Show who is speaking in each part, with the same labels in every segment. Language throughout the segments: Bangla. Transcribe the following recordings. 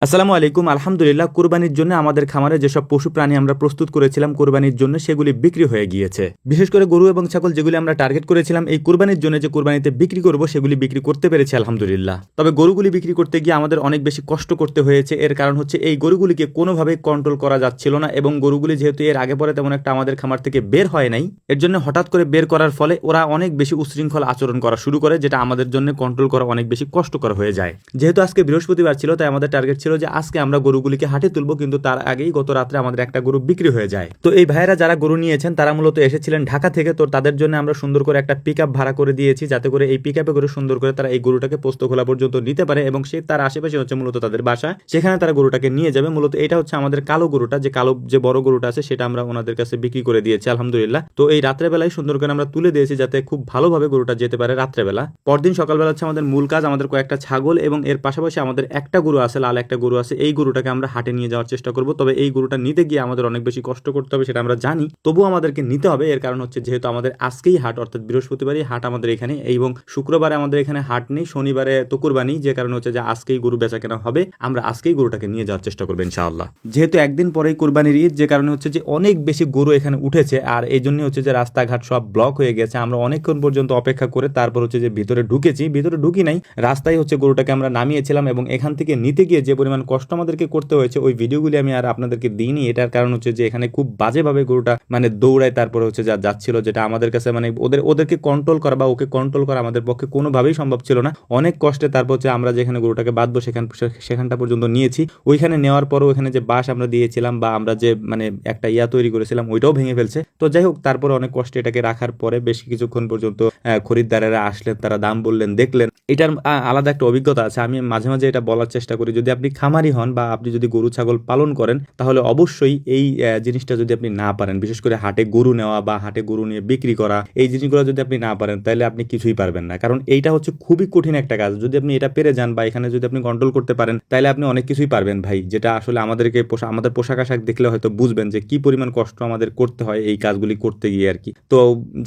Speaker 1: আসসালামু আলাইকুম। আলহামদুলিল্লাহ, কুরবানির জন্য আমাদের খামারে যেসব পশু প্রাণী আমরা প্রস্তুত করেছিলাম কুরবানির জন্য সেগুলি বিক্রি হয়ে গিয়েছে। বিশেষ করে গরু এবং ছাগল যেগুলি আমরা টার্গেট করেছিলাম এই কুরবানির জন্য, যে কুরবানিতে বিক্রি করব, সেগুলি বিক্রি করতে পেরেছি আলহামদুলিল্লাহ। তবে গরুগুলি বিক্রি করতে গিয়ে আমাদের অনেক বেশি কষ্ট করতে হয়েছে। এর কারণ হচ্ছে এই গরুগুলিকে কোনোভাবেই কন্ট্রোল করা যাচ্ছিল না, এবং গরুগুলি যেহেতু এর আগে পরে তেমন একটা আমাদের খামার থেকে বের হয় নাই, এর জন্য হঠাৎ করে বের করার ফলে ওরা অনেক বেশি উশৃঙ্খল আচরণ করা শুরু করে, যেটা আমাদের জন্য কন্ট্রোল করা অনেক বেশি কষ্টকর হয়ে যায়। যেহেতু আজকে বৃহস্পতিবার ছিল, তাই আমাদের টার্গেট ছিল যে আজকে আমরা গরুগুলিকে হাটে তুলবো, কিন্তু তার আগেই গত রাত্রে আমাদের একটা গরু বিক্রি হয়ে যায়। তো এই ভাইয়েরা যারা গরু নিয়েছেন তারা মূলত এসেছিলেন ঢাকা থেকে। তো তাদের জন্য আমরা সুন্দর করে একটা পিকআপ ভাড়া করে দিয়েছি, যাতে করে এই পিকআপে করে সুন্দর করে তারা এই গরুটাকে পোস্তখোলা পর্যন্ত নিতে পারে, এবং সে তার আশেপাশে হচ্ছে মূলত তাদের বাসা, সেখানে তারা গরুটাকে নিয়ে যাবে। মূলত এটা হচ্ছে আমাদের কালো গরুটা, যে কালো যে বড় গরুটা আছে সেটা আমরা ওনাদের কাছে বিক্রি করে দিয়েছি আলহামদুলিল্লাহ। তো এই রাত্রেবেলায় সুন্দর করে আমরা তুলে দিয়েছি, যাতে খুব ভালোভাবে গরুটা যেতে পারে রাত্রেবেলা। পরদিন সকালবেলা হচ্ছে আমাদের মূল কাজ, আমাদের কয়েকটা ছাগল এবং এর পাশাপাশি আমাদের একটা গরু আছে, লাল একটা গরু আছে। এই গরুটাকে আমরা হাটে নিয়ে যাওয়ার চেষ্টা করব। তবে এই গরুটা নিতে গিয়ে আমাদের অনেক বেশি কষ্ট করতে হবে, সেটা আমরা জানি, তবুও আমাদেরকে নিতে হবে। এর কারণ হচ্ছে যেহেতু আমাদের আজকেই হাট, অর্থাৎ বৃহস্পতিবারই হাট আমাদের এখানে, এবং শুক্রবারে আমাদের এখানে হাট নেই, শনিবারে তো কুরবানি, যে কারণে হচ্ছে যে আজকেই গরু বেচা কেনা হবে। আমরা আজকেই গরুটাকে নিয়ে যাওয়ার চেষ্টা করবো ইনশাআল্লাহ। যেহেতু একদিন পরেই কুরবানির ঈদ, যে কারণে হচ্ছে যে অনেক বেশি গরু এখানে উঠেছে, আর এই জন্য হচ্ছে যে রাস্তাঘাট সব ব্লক হয়ে গেছে। আমরা অনেকক্ষণ পর্যন্ত অপেক্ষা করে তারপর হচ্ছে যে ভিতরে ঢুকেছি, ভিতরে ঢুকি নাই, রাস্তায় হচ্ছে গরুটাকে আমরা নামিয়েছিলাম, এবং এখান থেকে নিতে গিয়ে যে পরিমাণ কষ্ট আমাদেরকে করতে হয়েছে ওই ভিডিওগুলি আমি আর আপনাদেরকে দিইনি। এটার কারণ হচ্ছে যে এখানে খুব বাজেভাবে গরুটা মানে দৌড়ায়, তারপরে হচ্ছে যা যাচ্ছিল, যেটা আমাদের কাছে মানে ওদেরকে কন্ট্রোল করা বা ওকে কন্ট্রোল করা আমাদের পক্ষে কোনোভাবেই সম্ভব ছিল না। অনেক কষ্টে তারপর হচ্ছে আমরা যেখানে গরুটাকে বাঁধবো সেখানটা পর্যন্ত নিয়েছি। ওইখানে নেওয়ার পরও ওখানে যে বাঁশ আমরা দিয়েছিলাম বা আমরা যে মানে একটা তৈরি করেছিলাম ওইটাও ভেঙে ফেলছে। তো যাই হোক, তারপরে অনেক কষ্টে এটাকে রাখার পরে বেশ কিছুক্ষণ পর্যন্ত খরিদ্দারেরা আসলেন, তারা দাম বললেন, দেখলেন। এটার আলাদা একটা অভিজ্ঞতা আছে। আমি মাঝে মাঝে এটা বলার চেষ্টা করি, যদি আপনি খামারি হন বা আপনি যদি গরু ছাগল পালন করেন, তাহলে অবশ্যই এই জিনিসটা যদি আপনি না পারেন, বিশেষ করে হাটে গরু নেওয়া বা হাটে গরু নিয়ে বিক্রি করা, এই জিনিসগুলো যদি আপনি না পারেন, তাহলে আপনি কিছুই পারবেন না। কারণ এইটা হচ্ছে খুবই কঠিন একটা কাজ। যদি আপনি এটা পেরে যান বা এখানে যদি আপনি কন্ট্রোল করতে পারেন, তাহলে আপনি অনেক কিছুই পারবেন ভাই। যেটা আসলে আমাদেরকে আমাদের পোশাক আশাক দেখলে হয়তো বুঝবেন যে কি পরিমাণ কষ্ট আমাদের করতে হয় এই কাজগুলি করতে গিয়ে আর কি। তো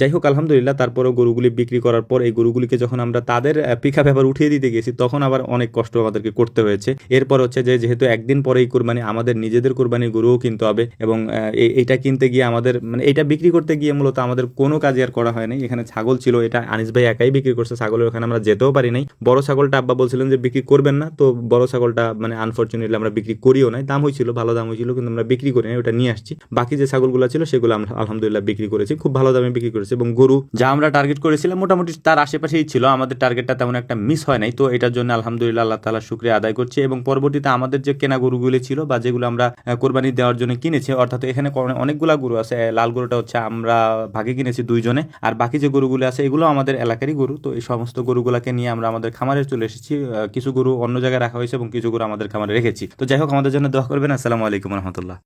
Speaker 1: যাই হোক, আলহামদুলিল্লাহ, তারপরেও গরুগুলি বিক্রি করার পর এই গরুগুলিকে যখন আমরা তাদের পিকআপে আবার উঠিয়ে দিতে গেছি, তখন আবার অনেক কষ্ট আমাদেরকে করতে হয়েছে। এরপর হচ্ছে যে যেহেতু একদিন পরেই কুরবানি, আমাদের নিজেদের কুরবানি গরুও কিনতে হবে, এবং এটা কিনতে গিয়ে আমাদের মানে এটা বিক্রি করতে গিয়ে মূলত আমাদের কোনো কাজই আর করা হয় নাই। এখানে ছাগল ছিল, এটা আনিস ভাই একাই বিক্রি করছে। ছাগলের ওখানে আমরা যেতেও পারি নাই। বড় ছাগলটা আব্বা বলছিলেন যে বিক্রি করবেন না, তো বড় ছাগলটা মানে আনফরচুনেটলি আমরা বিক্রি করিও নাই। দাম হয়েছিল, ভালো দাম হয়েছিল, কিন্তু আমরা বিক্রি করি নাই, ওটা নিয়ে আসছি। বাকি যে ছাগলগুলো ছিল সেগুলো আমরা আলহামদুলিল্লাহ বিক্রি করেছি, খুব ভালো দামে বিক্রি করেছি। এবং গরু যা আমরা টার্গেট করেছিলাম মোটামুটি তার আশেপাশেই ছিল, আমাদের টার্গেটটা তেমন একটা মিস হয় নাই। তো এটার জন্য আলহামদুলিল্লাহ আল্লাহ তাআলা শুকরিয়া আদায় করছি। এবং পরবর্তীতে আমাদের যে কেনা গরুগুলি ছিল বা যেগুলো আমরা কোরবানি দেওয়ার জন্য কিনেছি, অর্থাৎ এখানে অনেকগুলা গরু আছে। লাল গরুটা হচ্ছে আমরা ভাগে কিনেছি দুইজনে, আর বাকি যে গরুগুলো আছে এগুলো আমাদের এলাকারই গরু। তো এই সমস্ত গরুগুলাকে নিয়ে আমরা আমাদের খামারে চলে এসেছি। কিছু গরু অন্য জায়গায় রাখা হয়েছে এবং কিছু গরু আমাদের খামারে রেখেছি। তো যাই হোক, আমাদের জন্য দোয়া করবেন। আসসালামু আলাইকুম রহমতুল্লাহ।